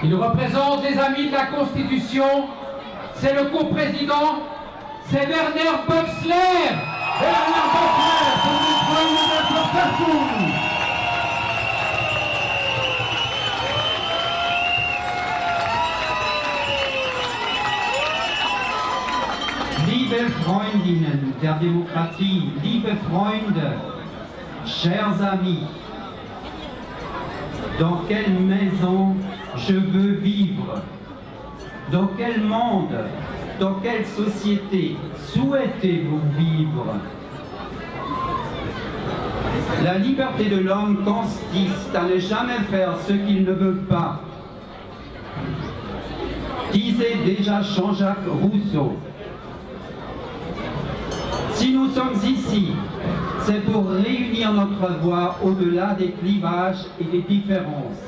Il représente les amis de la Constitution. C'est le coprésident, c'est Werner Boxler. Werner Boxler, pour le Partout. Liebe Freundinnen der Demokratie, liebe Freunde, chers amis, dans quelle maison je veux vivre? Dans quel monde, dans quelle société souhaitez-vous vivre? La liberté de l'homme consiste à ne jamais faire ce qu'il ne veut pas, disait déjà Jean-Jacques Rousseau. Si nous sommes ici, c'est pour réunir notre voix au-delà des clivages et des différences.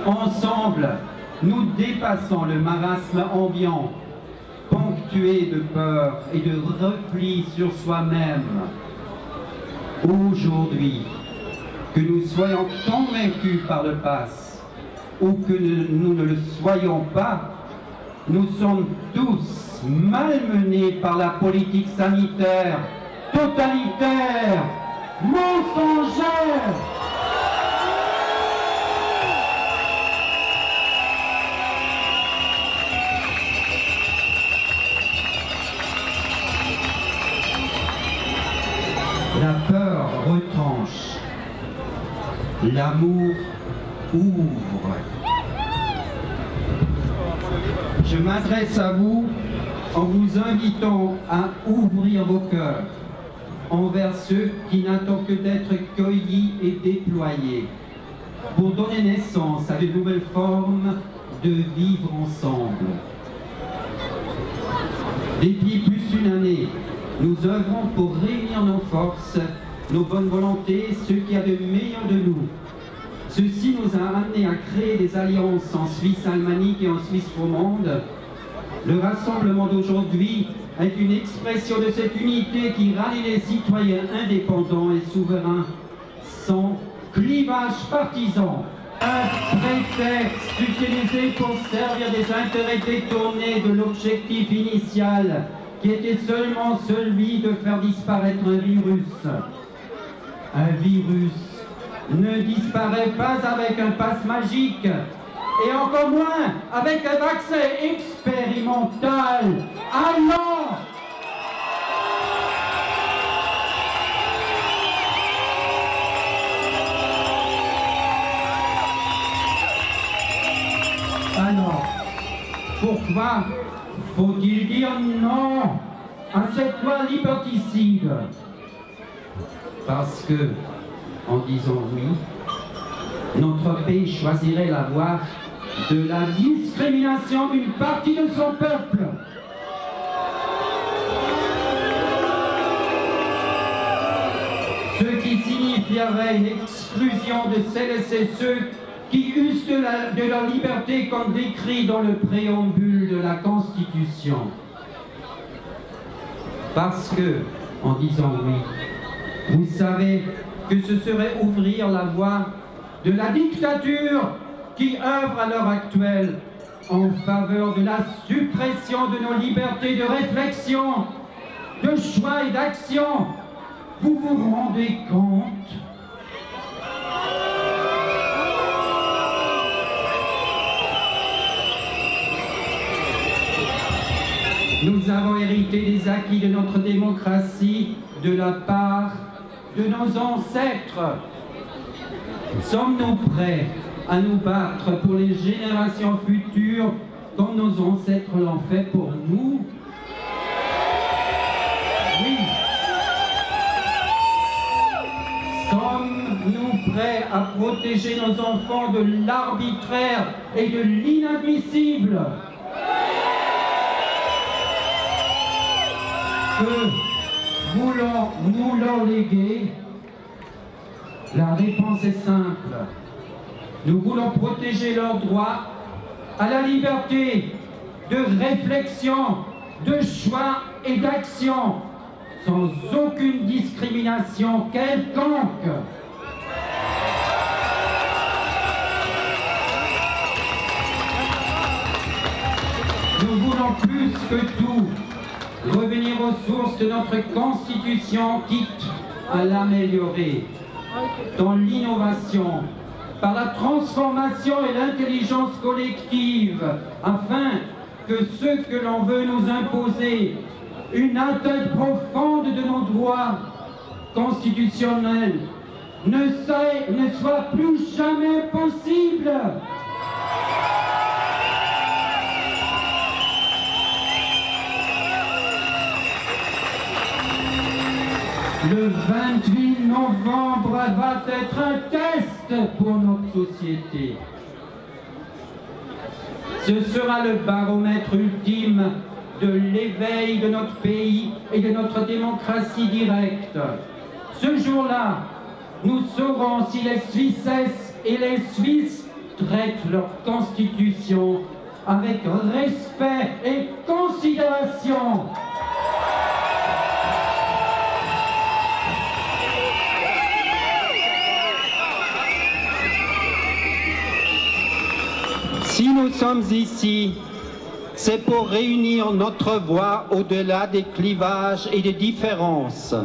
Ensemble, nous dépassons le marasme ambiant, ponctué de peur et de repli sur soi-même. Aujourd'hui, que nous soyons convaincus par le pass ou que nous ne le soyons pas, nous sommes tous malmenés par la politique sanitaire, totalitaire, mensongère. La peur retranche, l'amour ouvre. Je m'adresse à vous en vous invitant à ouvrir vos cœurs envers ceux qui n'attendent que d'être cueillis et déployés pour donner naissance à de nouvelles formes de vivre ensemble. Depuis plus d'une année, nous œuvrons pour réunir nos forces, nos bonnes volontés, ce qu'il y a de meilleur de nous. Ceci nous a amenés à créer des alliances en Suisse alémanique et en Suisse romande. Le rassemblement d'aujourd'hui est une expression de cette unité qui rallie les citoyens indépendants et souverains sans clivage partisan. Un prétexte utilisé pour servir des intérêts détournés de l'objectif initial qui était seulement celui de faire disparaître un virus. Un virus ne disparaît pas avec un passe magique, et encore moins avec un vaccin expérimental. Allons! Alors, pourquoi faut-il dire non à cette loi liberticide? Parce que, en disant oui, notre pays choisirait la voie de la discrimination d'une partie de son peuple. Ce qui signifierait une exclusion de celles et ceux qui usent de leur liberté comme décrit dans le préambule de la Constitution. Parce que, en disant oui, vous savez que ce serait ouvrir la voie de la dictature qui œuvre à l'heure actuelle en faveur de la suppression de nos libertés de réflexion, de choix et d'action. Vous vous rendez compte? Nous avons hérité des acquis de notre démocratie de la part de nos ancêtres. Sommes-nous prêts à nous battre pour les générations futures comme nos ancêtres l'ont fait pour nous? Oui. Sommes-nous prêts à protéger nos enfants de l'arbitraire et de l'inadmissible? Que voulons-nous leur léguer? La réponse est simple. Nous voulons protéger leur droit à la liberté de réflexion, de choix et d'action, sans aucune discrimination quelconque. souhaitons plus que tout revenir aux sources de notre Constitution, quitte à l'améliorer dans l'innovation, par la transformation et l'intelligence collective, afin que ce que l'on veut nous imposer, une atteinte profonde de nos droits constitutionnels, ne soit plus jamais possible. Le 28 novembre va être un test pour notre société. Ce sera le baromètre ultime de l'éveil de notre pays et de notre démocratie directe. Ce jour-là, nous saurons si les Suissesses et les Suisses traitent leur constitution avec respect et considération. Si nous sommes ici, c'est pour réunir notre voix au-delà des clivages et des différences.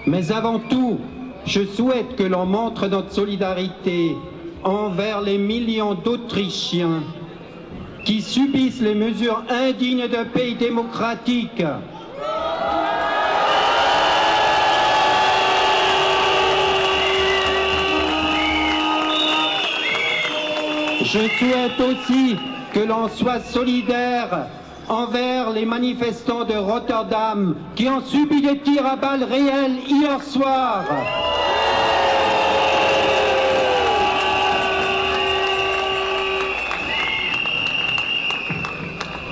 Mais avant tout, je souhaite que l'on montre notre solidarité envers les millions d'Autrichiens qui subissent les mesures indignes d'un pays démocratique. Je souhaite aussi que l'on soit solidaire envers les manifestants de Rotterdam qui ont subi des tirs à balles réelles hier soir.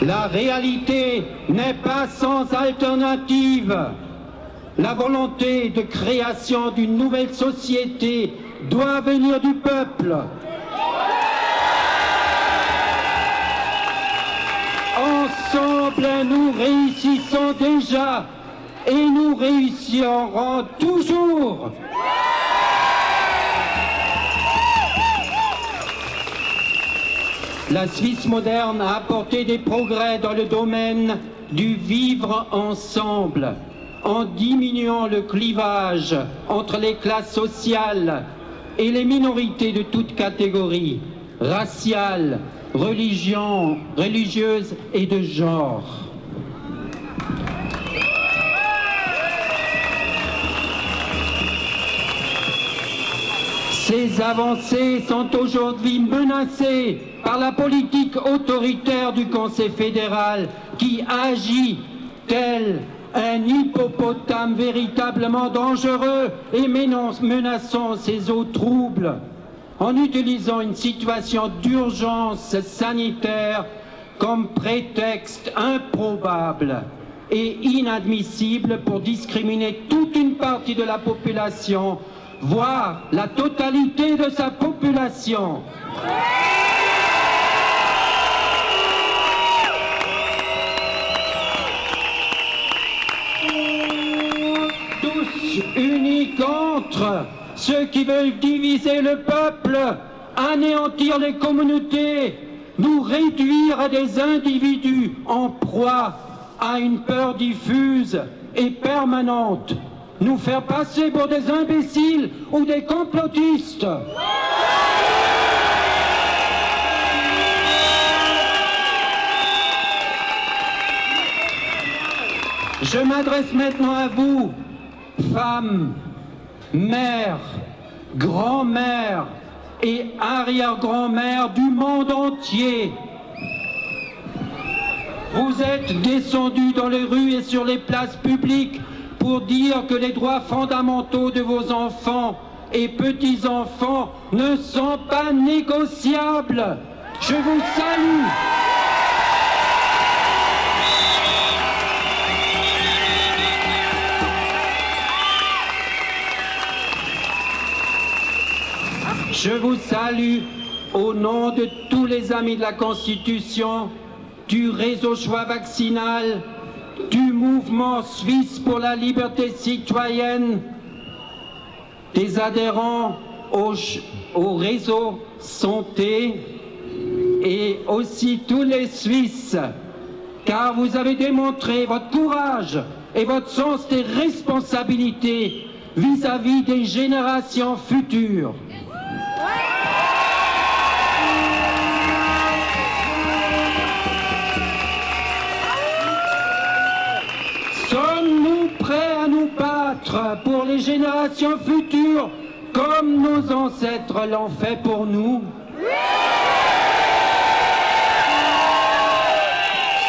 La réalité n'est pas sans alternative. La volonté de création d'une nouvelle société doit venir du peuple. Ensemble, nous réussissons déjà et nous réussirons toujours. La Suisse moderne a apporté des progrès dans le domaine du vivre ensemble, en diminuant le clivage entre les classes sociales et les minorités de toutes catégories, raciales, religieuses et de genre. Ces avancées sont aujourd'hui menacées par la politique autoritaire du Conseil fédéral qui agit tel un hippopotame véritablement dangereux et menaçant ses eaux troubles en utilisant une situation d'urgence sanitaire comme prétexte improbable et inadmissible pour discriminer toute une partie de la population, voire la totalité de sa population. Tous unis contre ceux qui veulent diviser le peuple, anéantir les communautés, nous réduire à des individus en proie à une peur diffuse et permanente, nous faire passer pour des imbéciles ou des complotistes. Je m'adresse maintenant à vous, femmes, mères, grand-mères et arrière-grand-mères du monde entier. Vous êtes descendus dans les rues et sur les places publiques pour dire que les droits fondamentaux de vos enfants et petits-enfants ne sont pas négociables. Je vous salue. Je vous salue au nom de tous les amis de la Constitution, du réseau Choix Vaccinal, du mouvement suisse pour la liberté citoyenne, des adhérents au réseau Santé et aussi tous les Suisses car vous avez démontré votre courage et votre sens des responsabilités vis-à-vis des générations futures. Sommes-nous prêts à nous battre pour les générations futures comme nos ancêtres l'ont fait pour nous?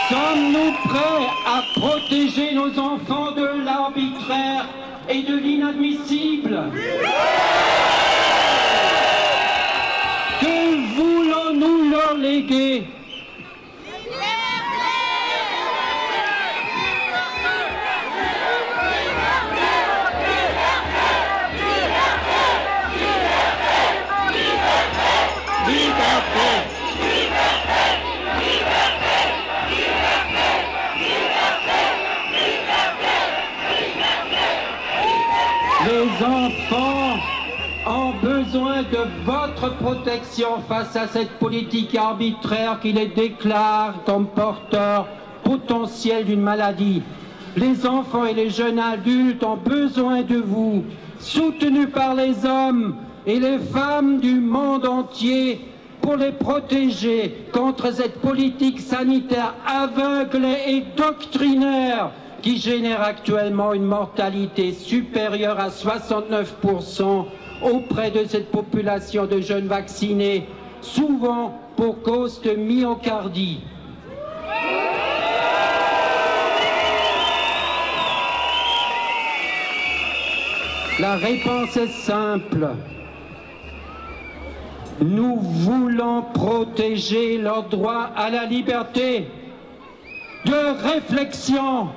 Sommes-nous prêts à protéger nos enfants de l'arbitraire et de l'inadmissible? Que voulons-nous leur léguer? Les enfants ont besoin de votre protection face à cette politique arbitraire qui les déclare comme porteurs potentiels d'une maladie. Les enfants et les jeunes adultes ont besoin de vous, soutenus par les hommes et les femmes du monde entier, pour les protéger contre cette politique sanitaire aveugle et doctrinaire qui génère actuellement une mortalité supérieure à 69% auprès de cette population de jeunes vaccinés, souvent pour cause de myocardie. La réponse est simple. Nous voulons protéger leur droit à la liberté de réflexion,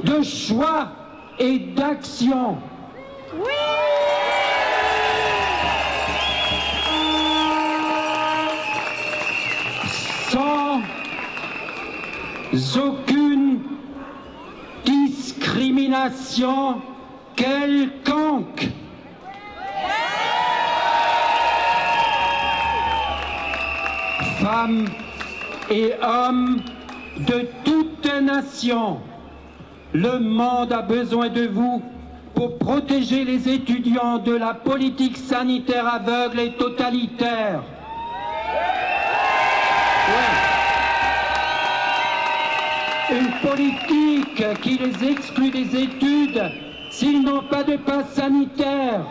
de choix et d'action. Oui! Sans aucune discrimination quelconque. Femmes et hommes de toute nation, le monde a besoin de vous pour protéger les étudiants de la politique sanitaire aveugle et totalitaire. Ouais. Une politique qui les exclut des études s'ils n'ont pas de passe sanitaire.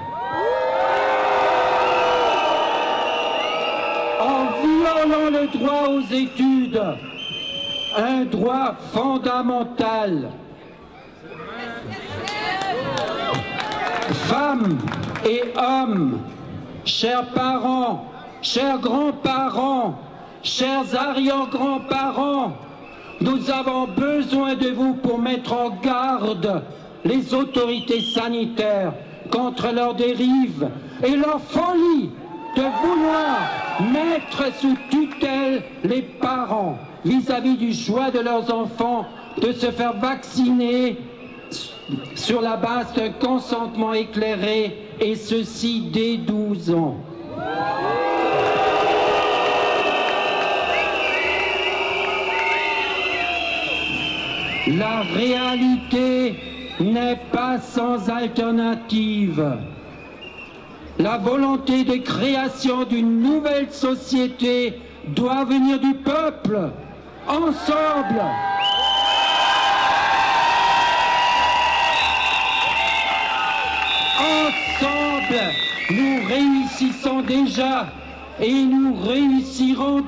En violant le droit aux études, un droit fondamental. Femmes et hommes, chers parents, chers grands-parents, chers arrière-grands-parents, nous avons besoin de vous pour mettre en garde les autorités sanitaires contre leurs dérives et leur folie de vouloir mettre sous tutelle les parents vis-à-vis du choix de leurs enfants de se faire vacciner sur la base d'un consentement éclairé, et ceci dès 12 ans. La réalité n'est pas sans alternative. La volonté de création d'une nouvelle société doit venir du peuple, ensemble. Ensemble, nous réussissons déjà et nous réussirons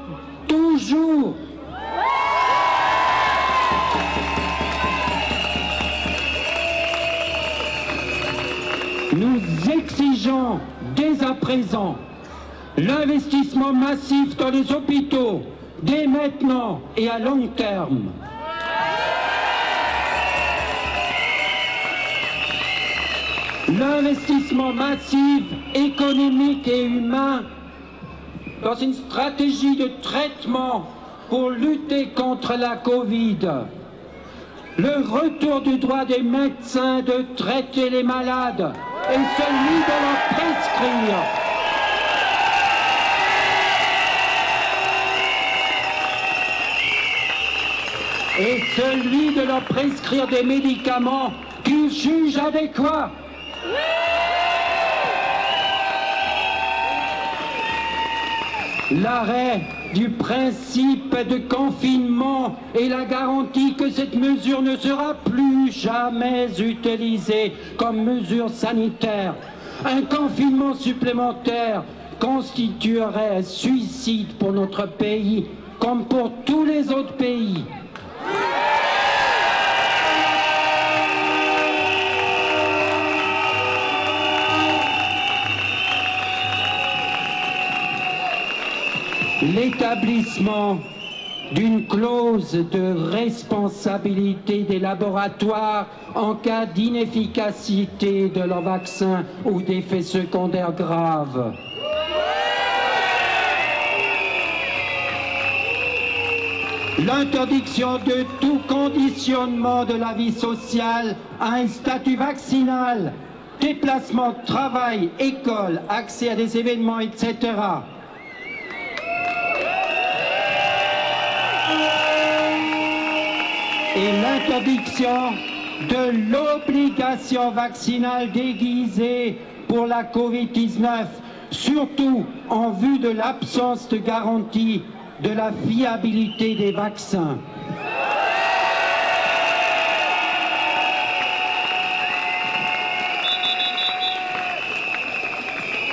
toujours. Nous exigeons dès à présent l'investissement massif dans les hôpitaux, dès maintenant et à long terme. L'investissement massif économique et humain dans une stratégie de traitement pour lutter contre la Covid. Le retour du droit des médecins de traiter les malades et celui de leur prescrire. est celui de leur prescrire des médicaments qu'ils jugent adéquats. L'arrêt du principe de confinement et la garantie que cette mesure ne sera plus jamais utilisée comme mesure sanitaire. Un confinement supplémentaire constituerait un suicide pour notre pays, comme pour tous les autres pays. L'établissement d'une clause de responsabilité des laboratoires en cas d'inefficacité de leur vaccin ou d'effets secondaires graves. L'interdiction de tout conditionnement de la vie sociale à un statut vaccinal, déplacement, travail, école, accès à des événements, etc. Et l'interdiction de l'obligation vaccinale déguisée pour la Covid-19, surtout en vue de l'absence de garantie de la fiabilité des vaccins.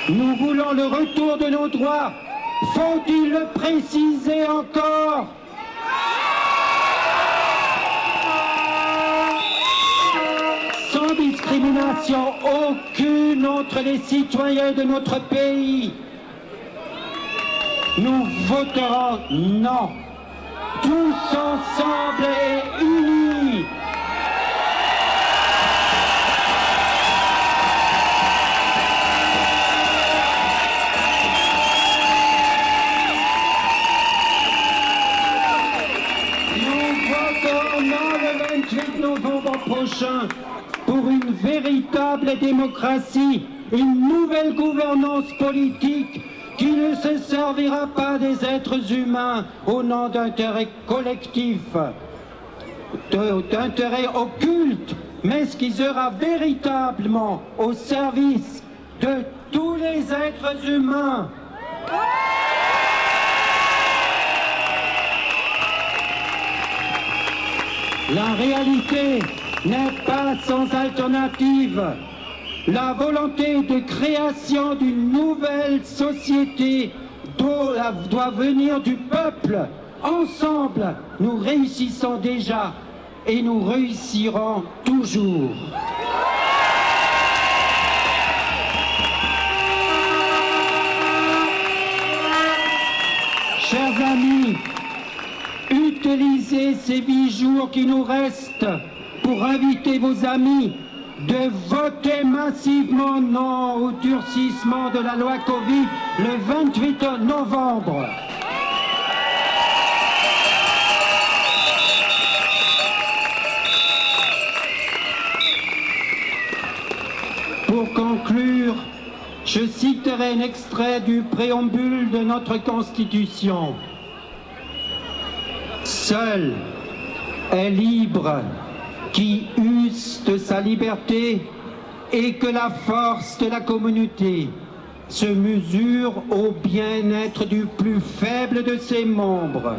Nous voulons le retour de nos droits. Faut-il le préciser encore ? Sans discrimination aucune entre les citoyens de notre pays. Nous voterons non, tous ensemble et unis. Nous voterons non le 28 novembre prochain pour une véritable démocratie, une nouvelle gouvernance politique qui ne se servira pas des êtres humains au nom d'intérêts collectifs, d'intérêts occultes, mais ce qui sera véritablement au service de tous les êtres humains. La réalité n'est pas sans alternative. La volonté de création d'une nouvelle société doit venir du peuple. Ensemble, nous réussissons déjà et nous réussirons toujours. Chers amis, utilisez ces 8 jours qui nous restent pour inviter vos amis de voter massivement non au durcissement de la loi Covid le 28 novembre. Pour conclure, je citerai un extrait du préambule de notre Constitution. Seul est libre qui use de sa liberté et que la force de la communauté se mesure au bien-être du plus faible de ses membres.